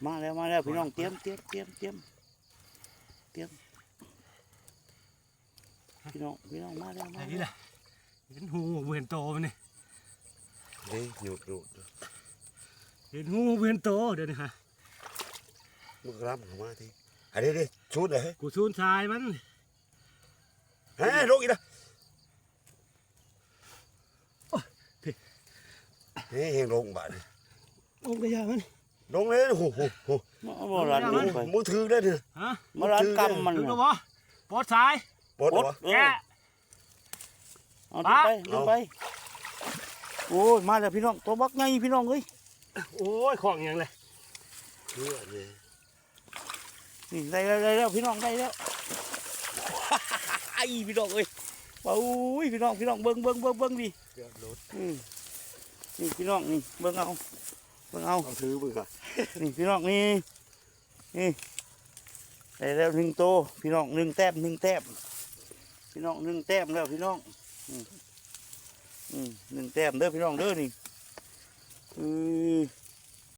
มาแล้วพี่น้องเตรียมพี่น้องมาแล้ว ไหนล่ะเห็นหูเห็นโตมันนี่ เฮ้ยหยุด เห็นหูเห็นโตเดี๋ยวนี้ฮะ มึงรับเข้ามาทีอันนี้ชุดเลย กูซูนชายมัน เฮ้ยลงอีกนะเฮ้ยเฮงลงบ้าน โอ้กระยามัน ลงเลยโอ้โห มาบ่รันลงไป มือถือได้เนี่ย ฮะ มารันกำมัน ถึงแล้วบ่ปอดสาย ปลดวะ แกะ เอาดึงไปโอ้ยมาแล้วพี่น้องตัวบักไงพี่น้องเอ้ย โอ้ยของอย่างเลย เชื่อเนี่ย นี่ได้แล้วพี่น้องได้แล้วไอ้พี่น้องเอ้ยโอ้ยพี่น้องเบิ่งดิ เชื่อรถ นี่พี่น้องนี่เบิ่งเอา เอาถือมือก่อน นี่พี่น้องนี่ได้แล้ว1โตพี่น้อง1แต้มพี่น้อง1แต้มแล้วพี่น้อง1แต้มเด้อพี่น้องเด้อนี่